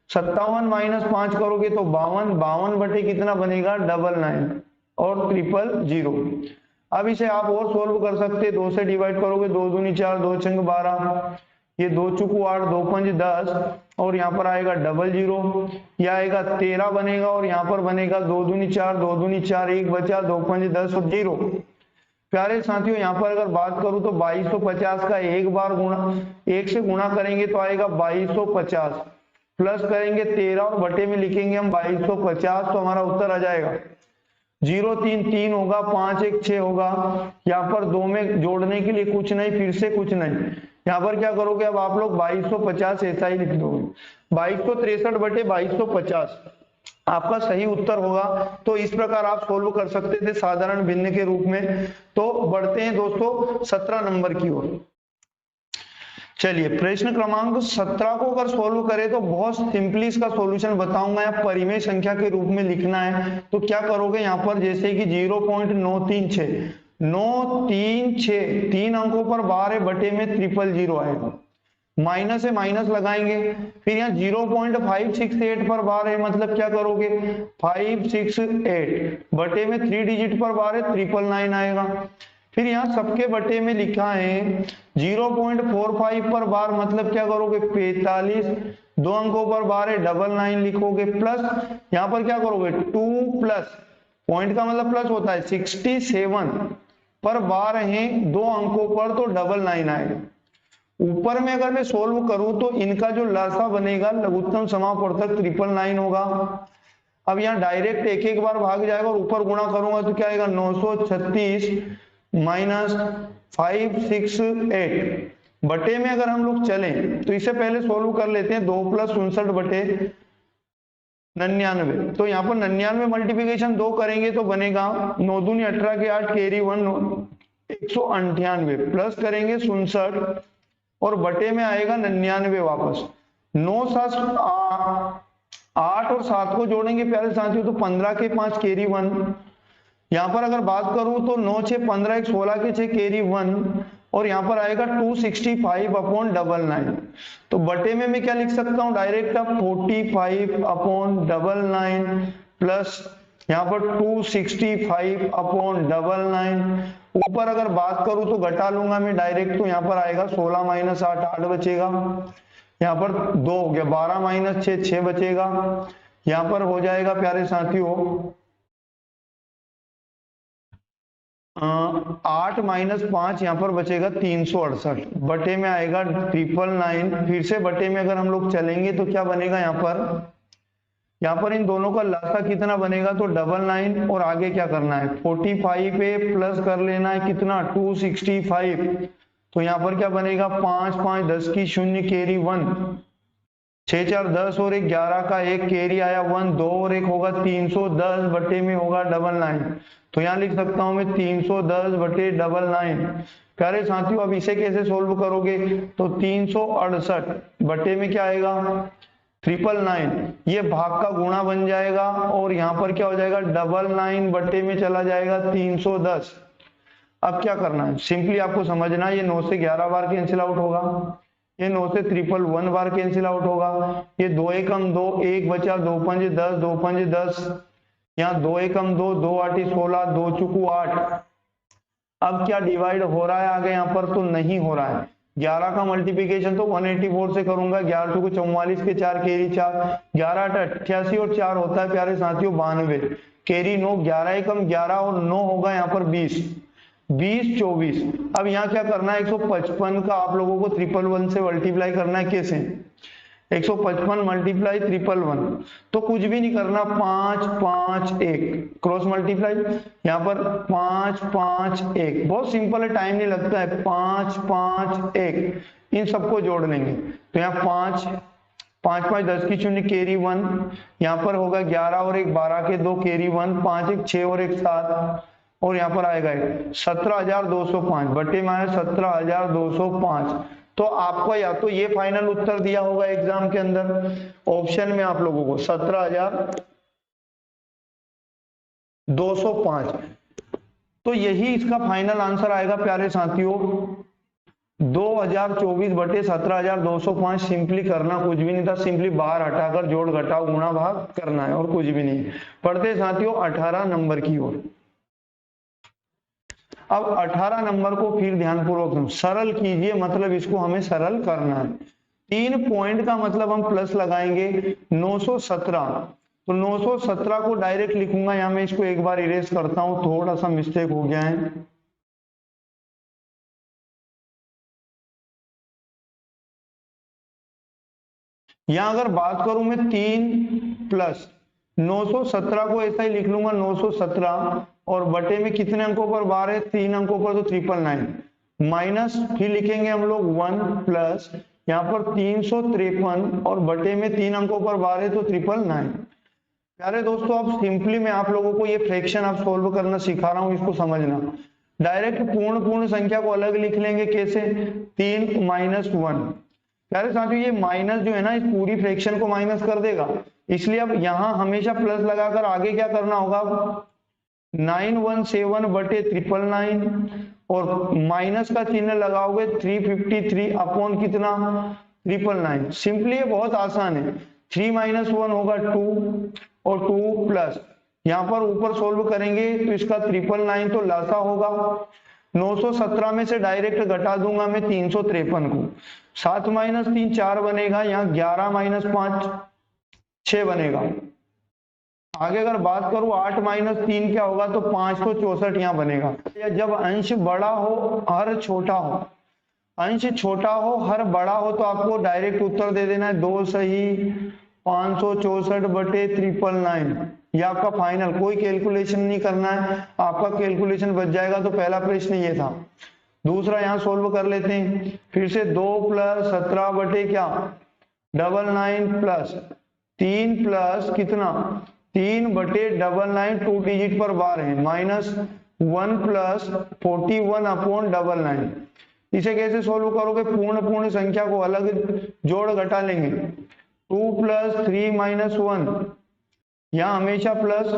57 माइनस 5 करोगे तो 52, 52 बटे कितना बनेगा, 99 और 000। अब इसे आप और सोल्व कर सकते, 2 से डिवाइड करोगे, 2 दूनी 4, 2 छंग 12, ये 2 चुकू 8, 2 पंज 10 और यहाँ पर आएगा 00, यह आएगा 13 बनेगा और यहाँ पर बनेगा 2 दूनी 4, 2 दूनी 4, 1 बचा, 2 पंज 10 और 0। प्यारे साथियों यहाँ पर अगर बात करूं तो 2250 का एक बार गुणा, 1 से गुणा करेंगे तो आएगा 2250, प्लस करेंगे 13 और बटे में लिखेंगे हम 2250, तो हमारा उत्तर आ जाएगा 0 3 3 होगा, 5 1 6 होगा, यहाँ पर 2 में जोड़ने के लिए कुछ नहीं, फिर से कुछ नहीं, यहाँ पर क्या करोगे, अब आप लोग 2250 ऐसा ही लिख दोगे, 2263 बटे 2250 आपका सही उत्तर होगा। तो इस प्रकार आप सोल्व कर सकते थे साधारण भिन्न के रूप में। तो बढ़ते हैं दोस्तों 17 नंबर की ओर। चलिए प्रश्न क्रमांक 17 को अगर सोल्व करें तो बहुत सिंपली इसका सॉल्यूशन बताऊंगा, यहाँ परिमेय संख्या के रूप में लिखना है। तो क्या करोगे, यहाँ पर जैसे कि 0.936 936 3 अंकों पर बार है, बटे में 000 आएगा, माइनस है माइनस लगाएंगे, फिर यहाँ 0.568 पर बार है, मतलब क्या करोगे 568 बटे में 3 डिजिट पर बार है 999 आएगा, फिर यहाँ सबके बटे में लिखा है 0.45 पर बार, मतलब क्या करोगे 45, 2 अंकों पर बार है 999 लिखोगे, प्लस यहाँ पर क्या करोगे 2 प्लस, पॉइंट का मतलब प्लस होता है, 67 पर बार है 2 अंकों पर, तो 999 आएगा। ऊपर में अगर मैं सोल्व करूं तो इनका जो लसा बनेगा लघुत्तम समापवर्तक 999 होगा। अब यहाँ डायरेक्ट एक एक बार भाग जाएगा और ऊपर गुणा करूंगा तो क्या आएगा 936 माइनस 568 बटे में अगर हम लोग चलें तो इसे पहले सोल्व कर लेते हैं, 2 प्लस 59 बटे 99, तो यहाँ पर 99 मल्टीप्लीकेशन 2 करेंगे तो बनेगा 9 दूनी 18 के 8 कैरी 1 198, प्लस करेंगे 67 और बटे में आएगा 99 वापस, 9 7 8 और 7 को जोड़ेंगे प्यारे साथियों तो 15 के 5 कैरी 1, यहाँ पर अगर बात करूं तो 9 6 15 1 16 के 6 कैरी 1 और यहाँ पर आएगा 265 अपॉन 99, तो बटे में मैं क्या लिख सकता हूँ डायरेक्ट, अब 45 अपॉन 99 प्लस यहाँ पर 265 अपॉन 99, ऊपर अगर बात करूं तो घटा लूंगा मैं डायरेक्ट, तो यहाँ पर आएगा 16 माइनस 8 8 बचेगा, यहाँ पर 2 हो गया, 12 माइनस 6 6 बचेगा, यहाँ पर हो जाएगा प्यारे साथियों 8 माइनस 5, यहाँ पर बचेगा 368, बटे में आएगा 999, फिर से बटे में अगर हम लोग चलेंगे तो क्या बनेगा, यहाँ पर इन दोनों का लसा कितना बनेगा, तो 99 और आगे क्या करना है 45 पे प्लस कर लेना है कितना 265, तो यहाँ पर क्या बनेगा 5 5 10 की 0 कैरी 1, 6 4 10 और 1 11 का 1 कैरी आया 1, 2 और 1 होगा 310 बटे में होगा 99, तो यहाँ लिख सकता हूं मैं 310 बटे 99। प्यारे साथियों अब इसे कैसे सोल्व करोगे, तो 368 बटे में क्या आएगा 999, ये भाग का गुणा बन जाएगा और यहाँ पर क्या हो जाएगा 99 बटे में चला जाएगा 310। अब क्या करना है, सिंपली आपको समझना, ये 9 से 11 बार कैंसिल आउट होगा, ये 9 से 111 बार कैंसिल आउट होगा, ये 2 एकम 2 1 बचा, 2 पंज 10 2 पंज 10, यहाँ 2 एकम 2 2 8 16 2 चुकू 8। अब क्या डिवाइड हो रहा है आगे यहाँ पर? तो नहीं हो रहा है। 11 का मल्टीप्लिकेशन तो 184 से करूंगा, 11 को 44 के 4 कैरी 4, 11 88 और 4 होता है प्यारे साथियों 92, कैरी 9, 11 एकम 11 और 9 होगा यहाँ पर 20, 20 24। अब यहाँ क्या करना है? 155 का आप लोगों को 111 से मल्टीप्लाई करना है। कैसे? 155 मल्टीप्लाई 111, तो कुछ भी नहीं करना, 5 5 1 क्रॉस मल्टीप्लाई, यहाँ पर 5 5 1, बहुत सिंपल है, टाइम नहीं लगता है। 5 5 1 इन सबको जोड़ लेंगे तो यहाँ 5 5 5 10 की शून्य कैरी 1, यहाँ पर होगा 11 और 1 12 के 2 कैरी 1, 5 1 6 और 1 7, और यहाँ पर आएगा 17,205 बटे में आया 17,205। तो आपको या तो ये फाइनल उत्तर दिया होगा एग्जाम के अंदर, ऑप्शन में आप लोगों को 17,205, तो यही इसका फाइनल आंसर आएगा प्यारे साथियों। 2024 बटे 17,205। सिंपली करना कुछ भी नहीं था, सिंपली बाहर हटाकर जोड़ घटाव गुणा भाग करना है और कुछ भी नहीं। पढ़ते साथियों 18 नंबर की ओर। अब 18 नंबर को फिर ध्यानपूर्वक सरल कीजिए, मतलब इसको हमें सरल करना है। 3 पॉइंट का मतलब हम प्लस लगाएंगे 917, तो 917 को डायरेक्ट लिखूंगा, यहां मैं इसको एक बार इरेज करता हूं, थोड़ा सा मिस्टेक हो गया है। यहां अगर बात करूं मैं 3 प्लस 917 को ऐसा ही लिख लूंगा 917, और बटे में कितने अंकों पर बार है? 3 अंकों पर, तो 999 माइनस फिर लिखेंगे हम लोग 1 प्लस यहाँ पर 353, और बटे में 3 अंकों पर बार है तो 999। प्यारे दोस्तों अब सिंपली मैं आप लोगों को ये फ्रैक्शन आप सोल्व करना सिखा रहा हूं, इसको समझना। डायरेक्ट पूर्ण संख्या को अलग लिख लेंगे। कैसे? 3 माइनस 1। प्यारे साथियों ये माइनस जो है ना, इस पूरी फ्रैक्शन को माइनस कर देगा, इसलिए अब यहां हमेशा प्लस लगाकर आगे क्या करना होगा? 917 बटे 999, और माइनस का चिन्ह लगाओगे 353 अपॉन कितना? 999। सिंपली ये बहुत आसान है। 3 माइनस 1 होगा 2, और 2 प्लस यहाँ पर ऊपर सोल्व करेंगे तो इसका 999 तो लासा होगा। 917 में से डायरेक्ट घटा दूंगा मैं 353 को, 7 माइनस 3 4 बनेगा, यहाँ 11 माइनस 5 6 बनेगा। आगे अगर बात करूं 8 माइनस 3 क्या होगा? तो 564 यहाँ बनेगा। जब अंश बड़ा हो हर छोटा हो, अंश छोटा हो हर बड़ा हो, तो आपको डायरेक्ट उत्तर दे देना है 2 सही 564 बटे 999। ये आपका फाइनल, कोई कैलकुलेशन नहीं करना है, आपका कैलकुलेशन बच जाएगा। तो पहला प्रश्न ये था। दूसरा यहाँ सोल्व कर लेते हैं फिर से। 2 प्लस 17 बटे क्या? 99 प्लस 3 प्लस कितना? 3 बटे 99, 2 डिजिट पर बार है, माइनस 1 प्लस 41 अपॉन 99। इसे कैसे सोल्व करोगे? पूर्ण संख्या को अलग जोड़ घटा लेंगे। 2 प्लस 3 माइनस 1, यहाँ हमेशा प्लस,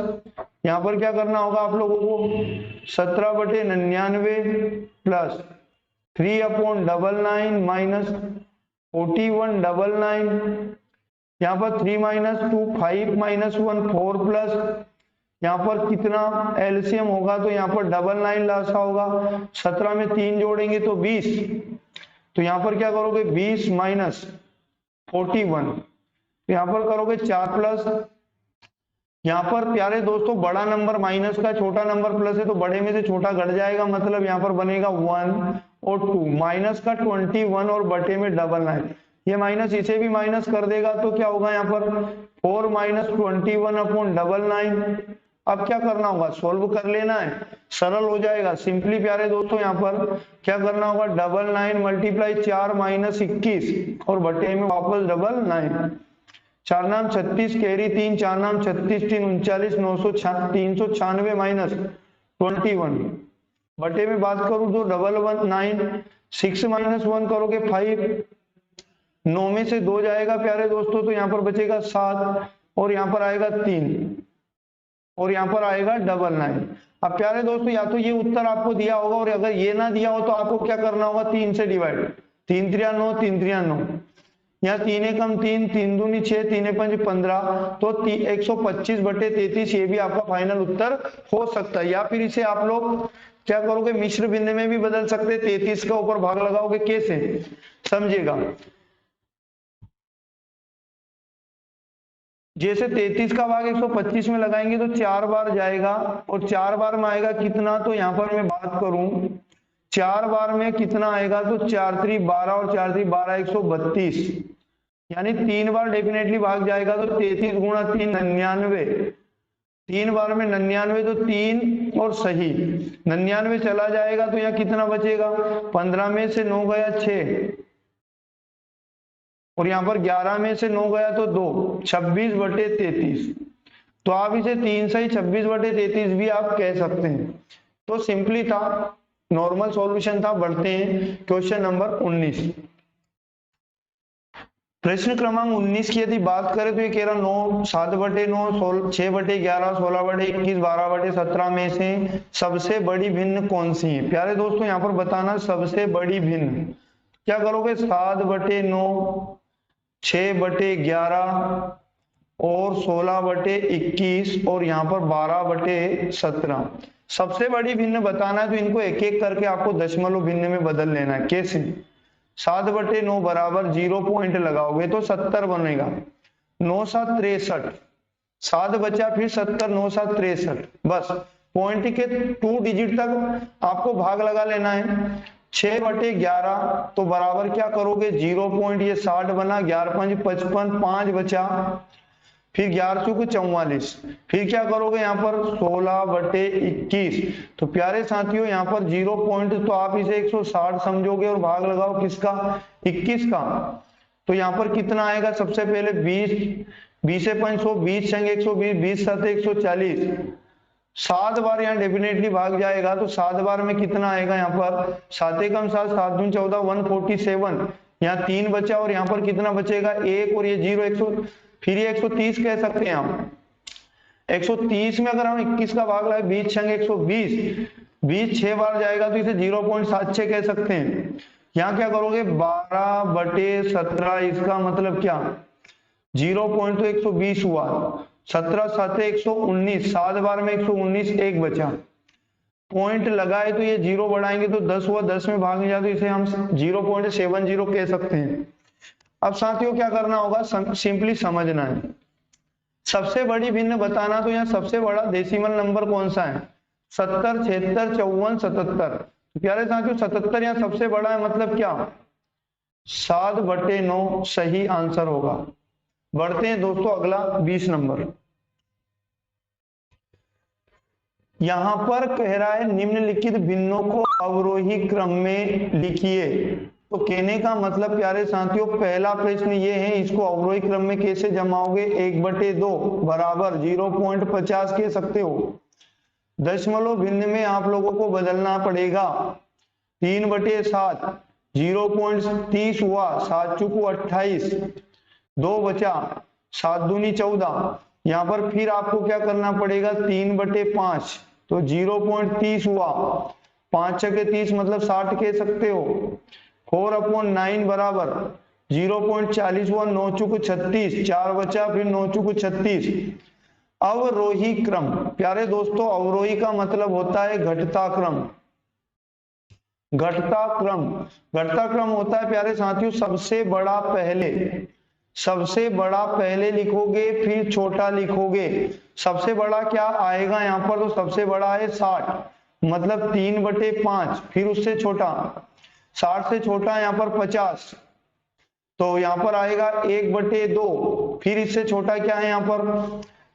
यहाँ पर क्या करना होगा आप लोगों को? 17 बटे 99 प्लस 3 अपॉन 99 माइनस 41 99, यहाँ पर 3 माइनस 2 5 माइनस 1 4 प्लस यहाँ पर कितना एलसीएम होगा? तो यहाँ पर 99 लासा होगा। 17 में 3 जोड़ेंगे तो 20, तो यहाँ पर क्या करोगे? 20 माइनस 41, यहाँ पर करोगे 4 प्लस। यहाँ पर प्यारे दोस्तों बड़ा नंबर माइनस का, छोटा नंबर प्लस है, तो बड़े में से छोटा घट जाएगा, मतलब यहाँ पर बनेगा 1 और 2, माइनस का 21 और बटे में 99। ये माइनस इसे भी माइनस कर देगा, तो क्या होगा यहाँ पर? 4 माइनस 21 अपॉन 99। अब क्या करना होगा? सोल्व कर लेना है, सरल हो जाएगा। सिंपली प्यारे दोस्तों यहाँ पर क्या करना होगा? 99 मल्टीप्लाई 4 माइनस 21 और बटे में वापस 99। 4 नाम 36 कैरी 3, 4 नाम 36 3 39 396 माइनस 21, बटे में बात करूं तो 119। 6 माइनस 1 करोगे 5, 9 में से 2 जाएगा प्यारे दोस्तों, तो यहाँ पर बचेगा 7, और यहाँ पर आएगा 3, और यहाँ पर आएगा 99। अब प्यारे दोस्तों या तो ये उत्तर आपको दिया होगा, और अगर ये ना दिया हो तो आपको क्या करना होगा? 3 से डिवाइड, 3 3 9 3 3 9, यहाँ 3 एकम 3, 3 दूनी 6, 3 पंच 15, तो 125/33 ये भी आपका फाइनल उत्तर हो सकता है। या फिर इसे आप लोग क्या करोगे, मिश्र भिन्न में भी बदल सकते, 33 का ऊपर भाग लगाओगे, कैसे समझिएगा। जैसे 33 का भाग 125 में लगाएंगे तो 4 बार जाएगा, और 4 बार में आएगा कितना, तो यहाँ पर मैं बात करूं 4 बार में कितना आएगा, तो 4 3 12 और 4 3 12 132, यानी 3 बार डेफिनेटली भाग जाएगा, तो 33 गुणा 3 99, 3 बार में 99, तो 3 और सही 99 चला जाएगा, तो यहाँ कितना बचेगा, 15 में से 9 गया 6, और यहाँ पर 11 में से 9 गया तो 2, 26/33। तो आप इसे 3 सही 26/33 भी आप कह सकते हैं। तो सिंपली था, नॉर्मल सॉल्यूशन था। बढ़ते हैं क्वेश्चन नंबर 19। प्रश्न क्रमांक 19 की यदि बात करें तो ये कह रहा 9, 7/9, 6/11, 16/21, 12/17 में से सबसे बड़ी भिन्न कौन सी है। प्यारे दोस्तों यहाँ पर बताना सबसे बड़ी भिन्न क्या करोगे, 7/9, 6/11 और 16/21 और यहाँ पर 12/17 सबसे बड़ी भिन्न बताना है। तो इनको एक एक करके आपको दशमलव भिन्न में बदल लेना है। कैसे, 7/9 बराबर 0 पॉइंट लगाओगे तो 70 बनेगा, 9 7 63, 7 बचा फिर 70, 9 7 63, बस पॉइंट के 2 डिजिट तक आपको भाग लगा लेना है। 6/11 तो बराबर क्या करोगे 0 पॉइंट, ये 60 बना, 11 5 55, 5 बचा, फिर 11 चौक 44, फिर क्या करोगे यहाँ पर 16/21। तो प्यारे साथियों यहाँ पर 0 पॉइंट, तो आप इसे 160 समझोगे और भाग लगाओ किसका, 21 का। तो यहाँ पर कितना आएगा, सबसे पहले 20 से 500, 20 संग 120, 20 7 140, 7 बार यहाँ डेफिनेटली भाग जाएगा। तो 7 बार में कितना आएगा, यहाँ पर 7 एकम 7, 7 दूनी 14, 147, यहाँ 3 बचा, और यहाँ पर कितना बचेगा 1, और ये 0 100, फिर ये 130 कह सकते हैं हम। 130 में अगर हम 21 का भाग लाए 20 संग 120, 20 6 बार जाएगा, तो इसे 0.76 कह सकते हैं। यहाँ क्या करोगे 12/17, इसका मतलब क्या, 0 पॉइंट तो 120 हुआ, 17 7 119, 7 बार में 119, 1 बचा, पॉइंट लगाए तो ये 0 बढ़ाएंगे तो 10 हुआ, 10 में भाग जाए तो इसे हम 0.70 कह सकते हैं। अब साथियों क्या करना होगा, सिंपली समझना है। सबसे बड़ी भिन्न बताना, तो यहाँ सबसे बड़ा डेसिमल नंबर कौन सा है, 70, 76, 54, 77। प्यारे साथियों 77 यहाँ सबसे बड़ा है, मतलब क्या 7/9 सही आंसर होगा। बढ़ते हैं दोस्तों अगला 20 नंबर। यहां पर कह रहा है निम्नलिखित भिन्नों को अवरोही क्रम में लिखिए। तो कहने का मतलब प्यारे साथियों पहला प्रश्न ये है, इसको अवरोही क्रम में कैसे जमाओगे, 1/2 बराबर 0.50 कह सकते हो। दशमलव भिन्न में आप लोगों को बदलना पड़ेगा, 3/7 0.30 हुआ, 7 चौको 28, 2 बचा, 7 दूनी 14, यहाँ पर फिर आपको क्या करना पड़ेगा 3/5, तो 0.30 हुआ, 5 छके 30 मतलब 60 कह सकते हो। 4/9 बराबर 0.40 हुआ, 9 चौको 36, 4 बचा, फिर 9 चौको 36। अवरोही क्रम, प्यारे दोस्तों अवरोही का मतलब होता है घटता क्रम। घटता क्रम होता है प्यारे साथियों सबसे बड़ा पहले लिखोगे, फिर छोटा लिखोगे। सबसे बड़ा क्या आएगा यहाँ पर, तो सबसे बड़ा है 60, मतलब 3/5, फिर उससे छोटा 60 से छोटा यहाँ पर 50, तो यहाँ पर आएगा 1/2, फिर इससे छोटा क्या है यहाँ पर,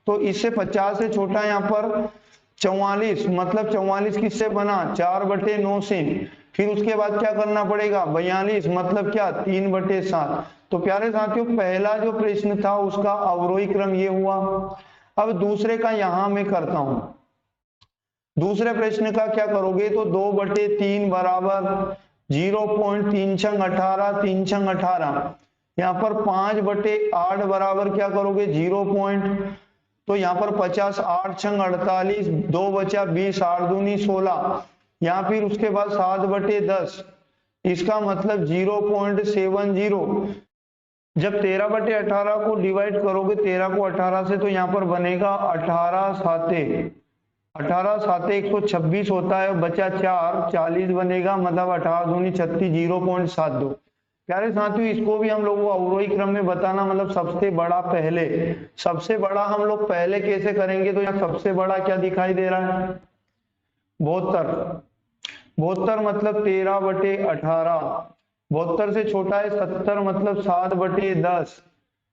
तो इससे 50 से छोटा यहाँ पर 44, मतलब 44 किससे बना 4/9 से, फिर उसके बाद क्या करना पड़ेगा 42, मतलब क्या 3/7। तो प्यारे साथियों पहला जो प्रश्न था उसका अवरोही क्रम ये हुआ। अब दूसरे का यहां मैं करता हूं। दूसरे प्रश्न का क्या करोगे, तो 2/3 बराबर 0.3 छंग 18, 3 छंग 18, यहाँ पर 5/8 बराबर क्या करोगे 0 पॉइंट, तो यहाँ पर 50, 8 छंग 48, 2 बचा 20, 8 दूनी 16, यहाँ फिर उसके बाद 7/10, इसका मतलब 0.70, जब 13/18 को डिवाइड करोगे 13 को 18 से, तो यहाँ पर बनेगा 18 साते 126 होता है, बचा 4 40 बनेगा, मतलब 18 दूनी 36 0.72। प्यारे साथियों, इसको भी हम लोगों को अवरोही क्रम में बताना, मतलब सबसे बड़ा पहले, सबसे बड़ा हम लोग पहले कैसे करेंगे, तो यहाँ सबसे बड़ा क्या दिखाई दे रहा है, 72 72 मतलब 13/18, 72 से छोटा है 70 मतलब 7/10,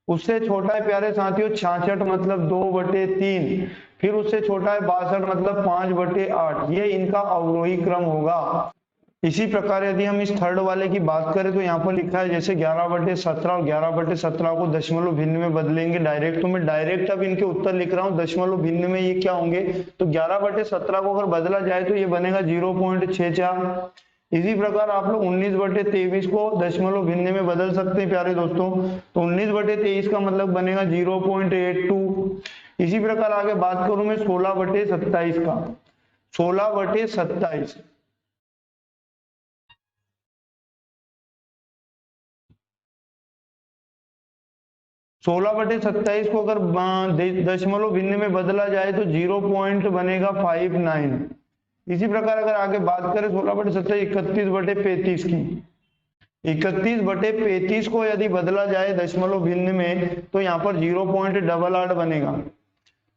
उससे छोटा है प्यारे साथियों 66 मतलब 2/3, फिर उससे छोटा है 62 मतलब 5/8। ये इनका अवरोही क्रम होगा। इसी प्रकार यदि हम इस थर्ड वाले की बात करें तो यहाँ पर लिखा है जैसे 11/17 और 11/17 को दशमलव भिन्न में बदलेंगे डायरेक्ट, तो मैं डायरेक्ट अब इनके उत्तर लिख रहा हूँ दशमलव भिन्न में, ये क्या होंगे, तो 11/17 को अगर बदला जाए तो ये बनेगा 0.64। इसी प्रकार आप लोग 19/23 को दशमलव भिन्न में बदल सकते हैं प्यारे दोस्तों, तो 19/23 का मतलब बनेगा 0.82। इसी प्रकार आगे बात करूं मैं 16/27 का, 16/27 16/27 को अगर दशमलव भिन्न में बदला जाए तो 0 पॉइंट बनेगा 59। इसी प्रकार अगर आगे बात करें 16/27 31/35 की, 31/35 को यदि बदला जाए दशमलव भिन्न में तो यहाँ पर 0.88 बनेगा,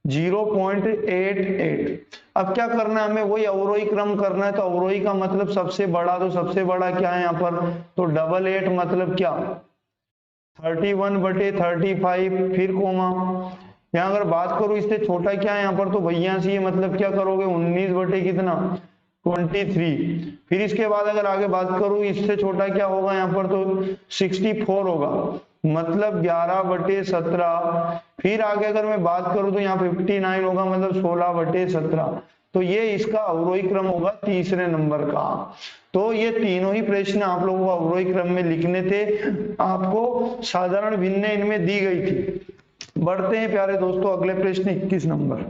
0.88। अब क्या करना है हमें, वही अवरोही क्रम करना है, तो अवरोही का मतलब सबसे बड़ा, तो सबसे बड़ा क्या है यहाँ पर, तो 88 मतलब क्या, 31/35, फिर कोमा, यहाँ अगर बात करूं इससे छोटा क्या है यहाँ पर, तो भैया से मतलब क्या करोगे 19 कितना 23, फिर इसके बाद अगर आगे बात करूं इससे छोटा क्या होगा यहाँ पर, तो 64 होगा, मतलब 11/17, फिर आगे अगर मैं बात करूं तो यहाँ 59 होगा, मतलब 16/17। तो ये इसका अवरोही क्रम होगा तीसरे नंबर का। तो ये तीनों ही प्रश्न आप लोगों को अवरोही क्रम में लिखने थे, आपको साधारण भिन्न इनमें दी गई थी। बढ़ते हैं प्यारे दोस्तों अगले प्रश्न 21 नंबर।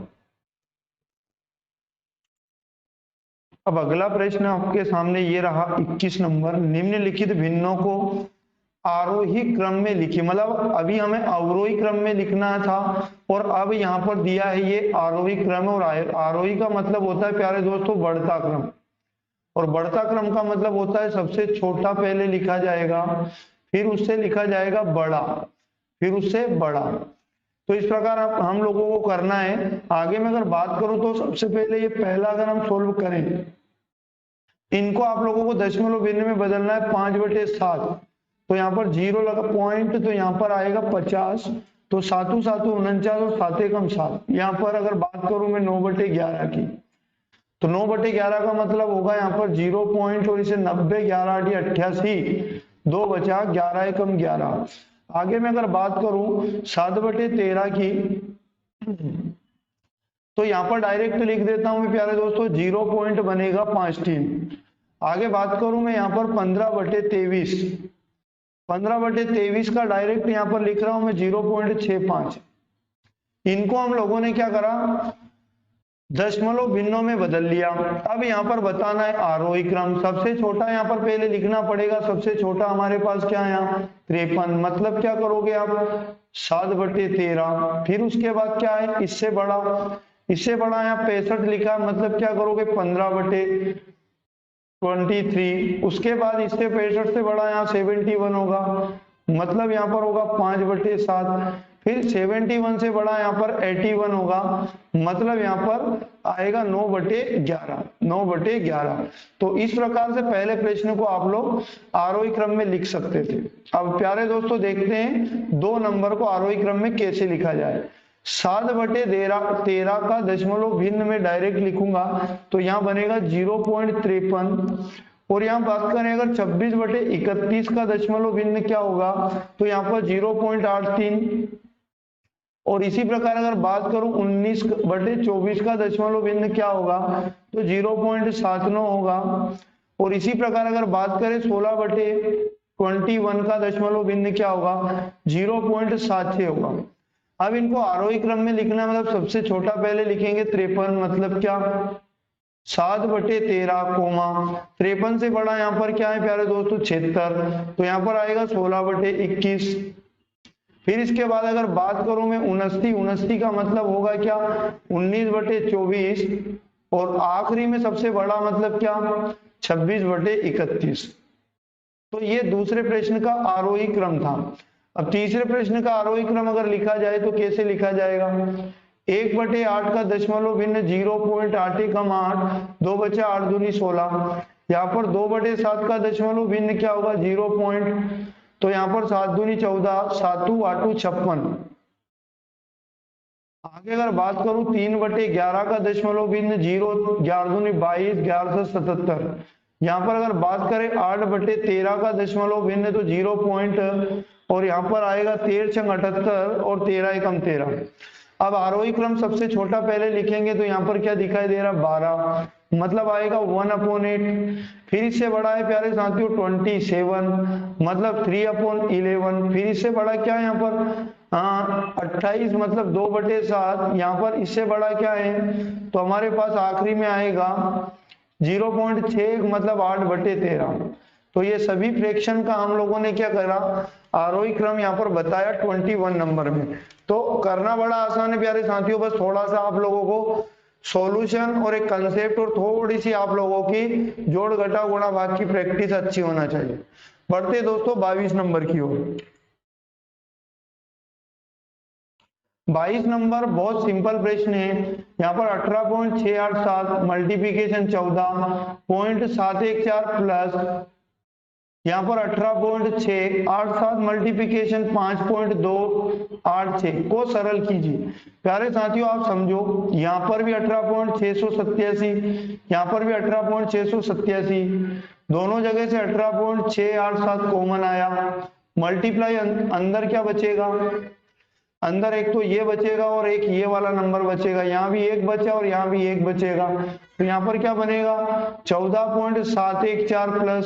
अब अगला प्रश्न आपके सामने ये रहा 21 नंबर, निम्नलिखित भिन्नों को आरोही क्रम में लिखिए, मतलब अभी हमें अवरोही क्रम में लिखना था और अब यहाँ पर दिया है ये आरोही क्रम, और आरोही का मतलब होता है प्यारे दोस्तों बढ़ता क्रम, और बढ़ता क्रम का मतलब होता है सबसे छोटा पहले लिखा जाएगा, फिर उससे लिखा जाएगा बड़ा, फिर उससे बड़ा। तो इस प्रकार आप हम लोगों को करना है। आगे में अगर बात करूं तो सबसे पहले ये पहला अगर हम सोल्व करें, इनको आप लोगों को दशमलव भिन्न में बदलना है 5/7, तो यहाँ पर 0 लगा पॉइंट, तो यहाँ पर आएगा 50, तो 7 7 49 और 7 कम 7। यहाँ पर अगर बात करूं मैं 9/11 की, तो 9/11 का मतलब होगा यहाँ पर 0 पॉइंट, और इसे 90 11 88, 2 बचा 11 एकम 11। आगे मैं अगर बात करूं 7/13 की, तो यहाँ पर डायरेक्ट लिख देता हूं प्यारे दोस्तों, 0 पॉइंट बनेगा 5 आगे बात करूं मैं यहाँ पर 15/23, 15/23 का डायरेक्ट यहाँ पर लिख रहा हूं मैं 0.65। इनको हम लोगों ने क्या करा, दशमलव भिन्नों में बदल लिया। अब यहाँ पर बताना है आरोही क्रम, सबसे छोटा यहाँ पर पहले लिखना पड़ेगा, सबसे छोटा हमारे पास क्या है यहाँ 53, मतलब क्या करोगे आप 7/13, फिर उसके बाद क्या है इससे बड़ा, इससे बड़ा यहाँ 65 लिखा, मतलब क्या करोगे 15/23, उसके बाद इससे 65 से बड़ा यहाँ 71 होगा, मतलब यहाँ पर होगा 5/7, फिर 71 से बड़ा यहाँ पर 81 होगा, मतलब यहाँ पर आएगा 9/11, 9/11। तो इस प्रकार से पहले प्रश्न को आप लोग आरोही क्रम में लिख सकते थे। अब प्यारे दोस्तों देखते हैं 2 नंबर को आरोही क्रम में कैसे लिखा जाए। 7/13 का दशमलव भिन्न में डायरेक्ट लिखूंगा, तो यहाँ बनेगा 0.53, और यहाँ बात करें अगर 26/31 का दशमलव भिन्न क्या होगा, तो यहाँ पर 0.83, और इसी प्रकार अगर बात करूं 19/24 का दशमलव भिन्न क्या होगा, तो 0.79 होगा, और इसी प्रकार अगर बात करें 16/21 का दशमलव भिन्न क्या होगा, 0.76 होगा। अब इनको आरोही क्रम में लिखना, मतलब सबसे छोटा पहले लिखेंगे 53, मतलब क्या 7/13 कोमा 53 से बड़ा यहाँ पर क्या है प्यारे दोस्तों 76, तो यहाँ पर आएगा 16/21, फिर इसके बाद अगर बात करूं मैं 29 का मतलब होगा क्या 19/24, और आखिरी में सबसे बड़ा मतलब क्या 26/31। तो ये दूसरे प्रश्न का आरोही क्रम था। अब तीसरे प्रश्न का आरोही क्रम अगर लिखा जाए तो कैसे लिखा जाएगा, 1/8 का दशमलव भिन्न 0.8 एकम 8, 2 बचा 8 दूनी 16। यहाँ पर 2/7 का दशमलव भिन्न क्या होगा 0 पॉइंट, तो यहाँ पर 7 दूनी 14, 7 8 56। आगे अगर बात करूं 3/11 का दशमलव भिन्न 0, 11 दूनी 22, 11 से 77। यहाँ पर अगर बात करें 8/13 का दशमलव भिन्न तो 0 पॉइंट, और यहाँ पर आएगा 13 छंग 78 और 13 एकम 13। अब आरोही क्रम सबसे छोटा पहले लिखेंगे तो यहाँ पर क्या दिखाई दे रहा 12, मतलब आएगा 1/8। फिर इससे बड़ा है प्यारे साथियों 27, मतलब 3/11। फिर इससे बड़ा क्या है यहाँ पर 28, मतलब 2/7। यहाँ पर इससे बड़ा क्या है तो हमारे पास आखिरी में आएगा 0.6, मतलब 8/13। तो ये सभी फ्रैक्शन का हम लोगों ने क्या करा, आरोही क्रम यहाँ पर बताया 21 नंबर में। तो करना बड़ा आसान है प्यारे साथियों, बस थोड़ा सा आप लोगों को सॉल्यूशन और एक कंसेप्ट और थोड़ी सी आप लोगों की जोड़ घटा गुणा भाग की प्रैक्टिस अच्छी होना चाहिए। बढ़ते दोस्तों 22 नंबर की ओर। 22 नंबर बहुत सिंपल प्रश्न है। यहाँ पर 18.687 मल्टीप्लीकेशन 14.714 प्लस यहाँ पर 18.687 मल्टीप्लीकेशन 5.286 को सरल कीजिए। प्यारे साथियों आप समझो, यहाँ पर भी 18.687, यहाँ पर भी 18.687, दोनों जगह से 18.687 कॉमन आया। मल्टीप्लाई अंदर क्या बचेगा, अंदर एक तो ये बचेगा और एक ये वाला नंबर बचेगा। यहाँ भी एक बचा और यहाँ भी एक बचेगा, तो यहाँ पर क्या बनेगा 14.714 प्लस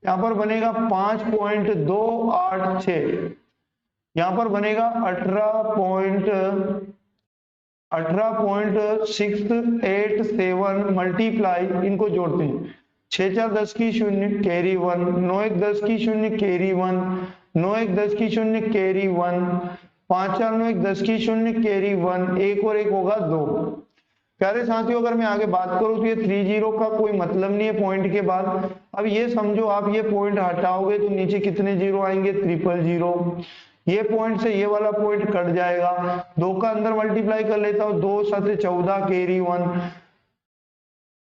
यहाँ पर बनेगा 5.286, यहाँ पर बनेगा 18.687 मल्टीप्लाई, इनको जोड़ते हैं 6 4 10 की 0 कैरी 1, 9 1 10 की 0 कैरी 1, 9 1 10 की 0 कैरी 1, 5 4 9 1 10 की 0 कैरी 1, एक और एक होगा 2। प्यारे साथियों अगर मैं आगे बात करूं तो ये 30 का कोई मतलब नहीं है पॉइंट के बाद। अब ये समझो आप ये पॉइंट हटाओगे तो नीचे कितने जीरो आएंगे 000। ये पॉइंट से ये वाला पॉइंट कट जाएगा, 2 का अंदर मल्टीप्लाई कर लेता हूं, 2 7 14 कैरी 1,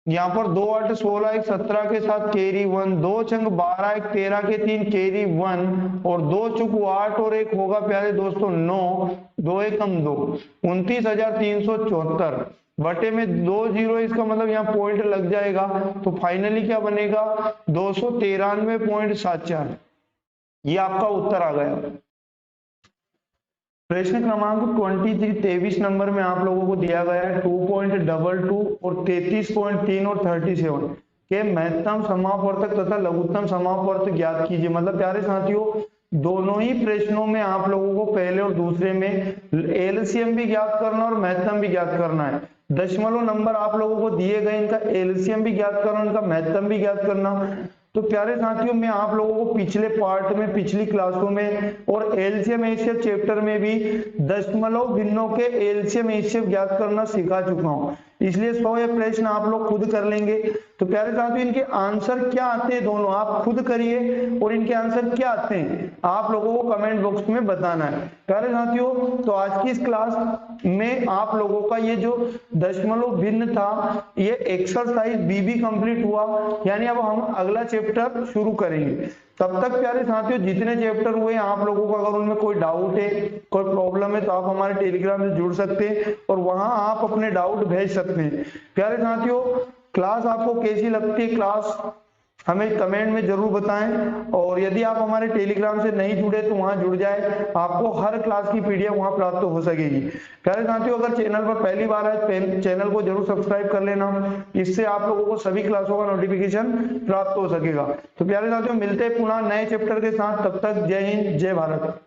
यहाँ पर 2 8 16 1 17 के साथ कैरी 1, 2 छंग 12 1 13 के 3 कैरी 1, और 2 चुक 8 और एक होगा प्यारे दोस्तों 9, 2 एकम 2, 29,374 बटे में 2 जीरो, इसका मतलब यहाँ पॉइंट लग जाएगा। तो फाइनली क्या बनेगा 293.74। ये आपका उत्तर आ गया। प्रश्न क्रमांक 23 नंबर में आप लोगों को दिया गया है 2.22 और 33.3 और 37 के महत्तम समापवर्तक तथा लघुत्तम समापवर्तक ज्ञात कीजिए। मतलब प्यारे साथियों दोनों ही प्रश्नों में आप लोगों को पहले और दूसरे में एलसीएम भी ज्ञात करना और महत्तम भी ज्ञात करना है। दशमलव नंबर आप लोगों को दिए गए, इनका एलसीएम भी ज्ञात करना, इनका महत्तम भी ज्ञात करना। तो प्यारे साथियों मैं आप लोगों को पिछले पार्ट में, पिछली क्लासों में और एलसीएम एचसीएफ चैप्टर में भी दशमलव भिन्नों के एलसीएम एचसीएफ ज्ञात करना सिखा चुका हूं, इसलिए 100 ये प्रश्न आप लोग खुद कर लेंगे। तो प्यारे साथियों इनके आंसर क्या आते हैं दोनों आप खुद करिए, और इनके आंसर क्या आते हैं आप लोगों को कमेंट बॉक्स में बताना है। प्यारे साथियों तो आज की इस क्लास में आप लोगों का ये जो दशमलव भिन्न था ये एक्सरसाइज बी कंप्लीट हुआ, यानी अब हम अगला चैप्टर शुरू करेंगे। तब तक प्यारे साथियों जितने चैप्टर हुए आप लोगों को अगर उनमें कोई डाउट है, कोई प्रॉब्लम है तो आप हमारे टेलीग्राम से जुड़ सकते हैं और वहां आप अपने डाउट भेज सकते हैं। प्यारे साथियों क्लास आपको कैसी लगती है, क्लास हमें कमेंट में जरूर बताएं, और यदि आप हमारे टेलीग्राम से नहीं जुड़े तो वहां जुड़ जाए, आपको हर क्लास की पीडीएफ वहां प्राप्त हो सकेगी। प्यारे साथियों अगर चैनल पर पहली बार है चैनल को जरूर सब्सक्राइब कर लेना, इससे आप लोगों को सभी क्लासों का नोटिफिकेशन प्राप्त हो सकेगा। तो प्यारे साथियों मिलते हैं पुनः नए चैप्टर के साथ, तब तक जय हिंद जय भारत।